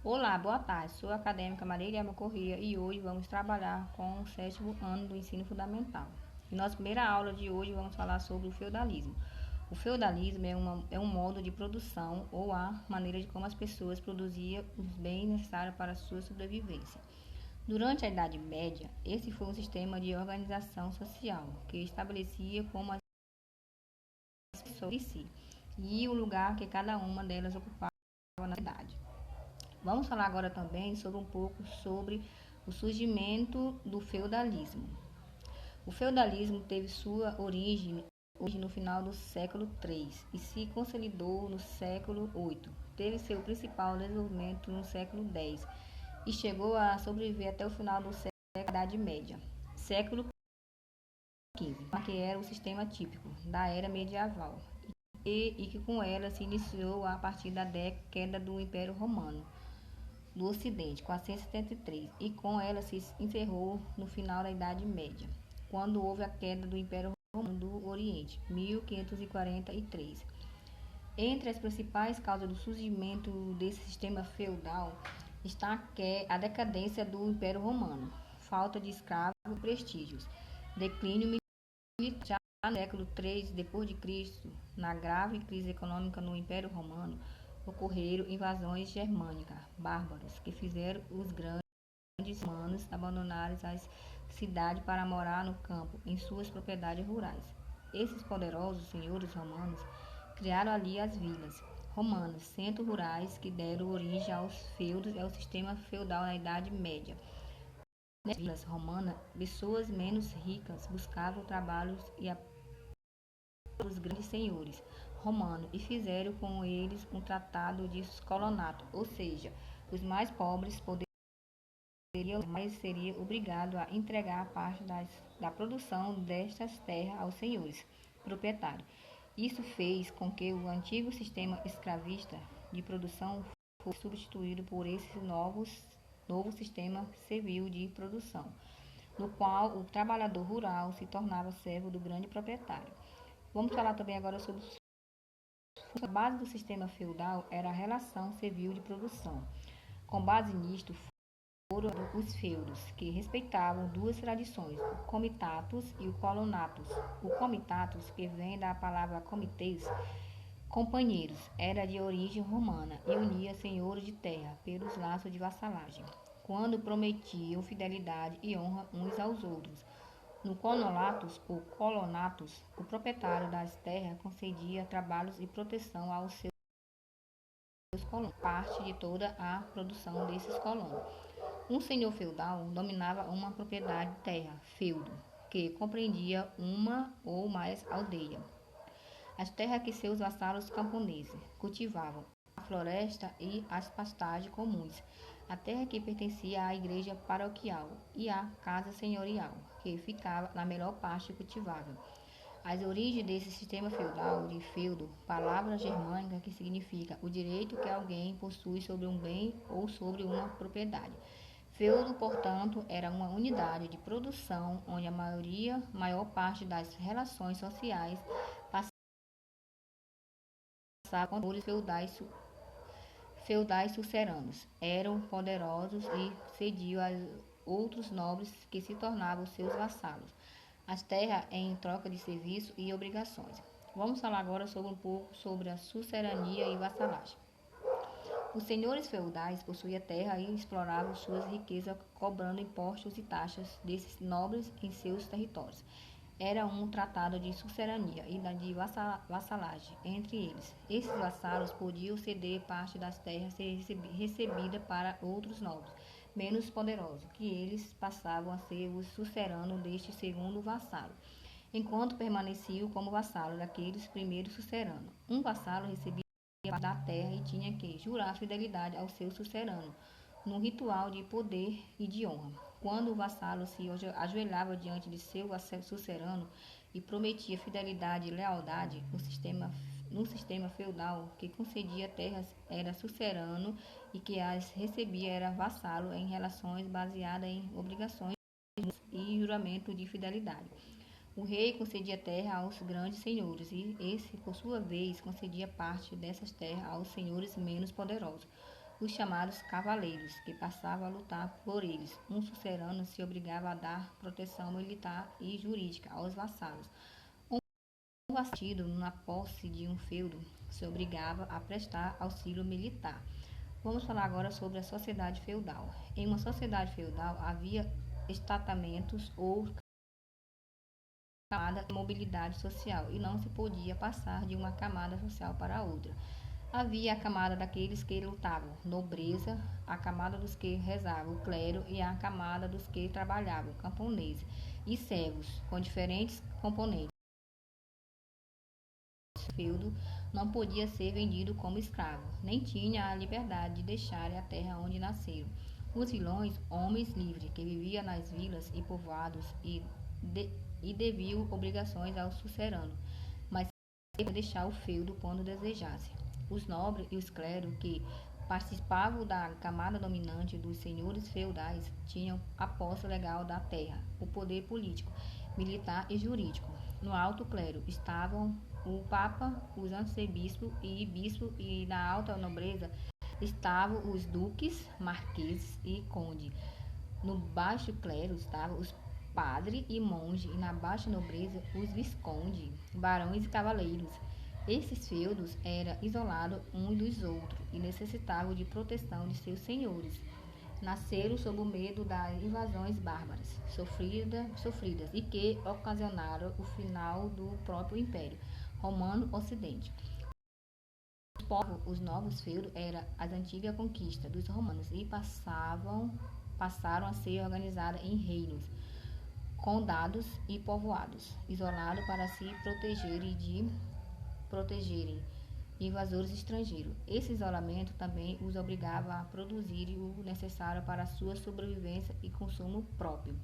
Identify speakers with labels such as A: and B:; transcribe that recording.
A: Olá, boa tarde. Sou a acadêmica Maria Guilherme Corrêa e hoje vamos trabalhar com o sétimo ano do ensino fundamental. Em nossa primeira aula de hoje vamos falar sobre o feudalismo. O feudalismo é um modo de produção ou a maneira de como as pessoas produziam os bens necessários para a sua sobrevivência. Durante a Idade Média, esse foi um sistema de organização social que estabelecia como as pessoas de si e o lugar que cada uma delas ocupava na cidade. Vamos falar agora também sobre um pouco sobre o surgimento do feudalismo. O feudalismo teve sua origem no final do século III e se consolidou no século VIII. Teve seu principal desenvolvimento no século X e chegou a sobreviver até o final do século da Idade Média. Século XV, que era o sistema típico da era medieval e que com ela se iniciou a partir da queda do Império Romano do Ocidente, 473, e com ela se encerrou no final da Idade Média, quando houve a queda do Império Romano do Oriente, 1543. Entre as principais causas do surgimento desse sistema feudal está a decadência do Império Romano, falta de escravos e prestígios, declínio militar. Já no século III d.C., na grave crise econômica no Império Romano, ocorreram invasões germânicas bárbaras que fizeram os grandes romanos abandonarem as cidades para morar no campo, em suas propriedades rurais. Esses poderosos senhores romanos criaram ali as vilas romanas, centros rurais que deram origem aos feudos e ao sistema feudal na Idade Média. Nas vilas romanas, pessoas menos ricas buscavam trabalhos e os grandes senhores romanos e fizeram com eles um tratado de escolonato, ou seja, os mais pobres poderiam, mas seria obrigado a entregar parte da produção destas terras aos senhores proprietários. Isso fez com que o antigo sistema escravista de produção fosse substituído por esse novo sistema civil de produção, no qual o trabalhador rural se tornava servo do grande proprietário. Vamos falar também agora sobre a base do sistema feudal era a relação civil de produção. Com base nisto foram os feudos, que respeitavam duas tradições, o comitatus e o colonatus. O comitatus, que vem da palavra comites, companheiros, era de origem romana e unia senhores de terra pelos laços de vassalagem, quando prometiam fidelidade e honra uns aos outros. No colonatus ou colonatus, o proprietário das terras concedia trabalhos e proteção aos seus colonos, parte de toda a produção desses colonos. Um senhor feudal dominava uma propriedade de terra, feudo, que compreendia uma ou mais aldeias. As terras que seus vassalos camponeses cultivavam, a floresta e as pastagens comuns, a terra que pertencia à igreja paroquial e à casa senhorial, que ficava na melhor parte cultivável. As origens desse sistema feudal de feudo, palavra germânica que significa o direito que alguém possui sobre um bem ou sobre uma propriedade. Feudo, portanto, era uma unidade de produção onde a maior parte das relações sociais passavam por feudais suceranos. Eram poderosos e cediam a outros nobres que se tornavam seus vassalos. As terras em troca de serviço e obrigações. Vamos falar agora sobre um pouco sobre a sucerania e vassalagem. Os senhores feudais possuíam terra e exploravam suas riquezas cobrando impostos e taxas desses nobres em seus territórios. Era um tratado de sucerania e de vassalagem entre eles. Esses vassalos podiam ceder parte das terras ser recebida para outros nobres, menos poderosos, que eles passavam a ser os suceranos deste segundo vassalo, enquanto permaneciam como vassalo daqueles primeiros suceranos. Um vassalo recebia da terra e tinha que jurar fidelidade ao seu sucerano, num ritual de poder e de honra. Quando o vassalo se ajoelhava diante de seu sucerano e prometia fidelidade e lealdade, no sistema feudal que concedia terras era sucerano e que as recebia era vassalo em relações baseadas em obrigações e juramento de fidelidade. O rei concedia terra aos grandes senhores e esse, por sua vez, concedia parte dessas terras aos senhores menos poderosos. os chamados cavaleiros, que passavam a lutar por eles. Um sucerano se obrigava a dar proteção militar e jurídica aos vassalos. Um vassalo, na posse de um feudo, se obrigava a prestar auxílio militar. Vamos falar agora sobre a sociedade feudal. Em uma sociedade feudal havia estamentos ou camada de mobilidade social e não se podia passar de uma camada social para outra. Havia a camada daqueles que lutavam, nobreza, a camada dos que rezavam, o clero, e a camada dos que trabalhavam, camponeses e servos, com diferentes componentes. O feudo não podia ser vendido como escravo, nem tinha a liberdade de deixar a terra onde nasceram. Os vilões, homens livres, que viviam nas vilas e povoados e deviam obrigações ao sucerano, mas podia deixar o feudo quando desejasse. Os nobres e os clérigos que participavam da camada dominante dos senhores feudais tinham a posse legal da terra, o poder político, militar e jurídico. No alto clero estavam o papa, os arcebispos e bispos, e na alta nobreza estavam os duques, marqueses e condes. No baixo clero estavam os padres e monges, e na baixa nobreza os viscondes, barões e cavaleiros. Esses feudos eram isolados uns dos outros e necessitavam de proteção de seus senhores. Nasceram sob o medo das invasões bárbaras sofridas e que ocasionaram o final do próprio Império Romano Ocidente. Os novos feudos eram as antigas conquistas dos romanos e passaram a ser organizadas em reinos, condados e povoados, isolados para se protegerem invasores estrangeiros. Esse isolamento também os obrigava a produzir o necessário para a sua sobrevivência e consumo próprio.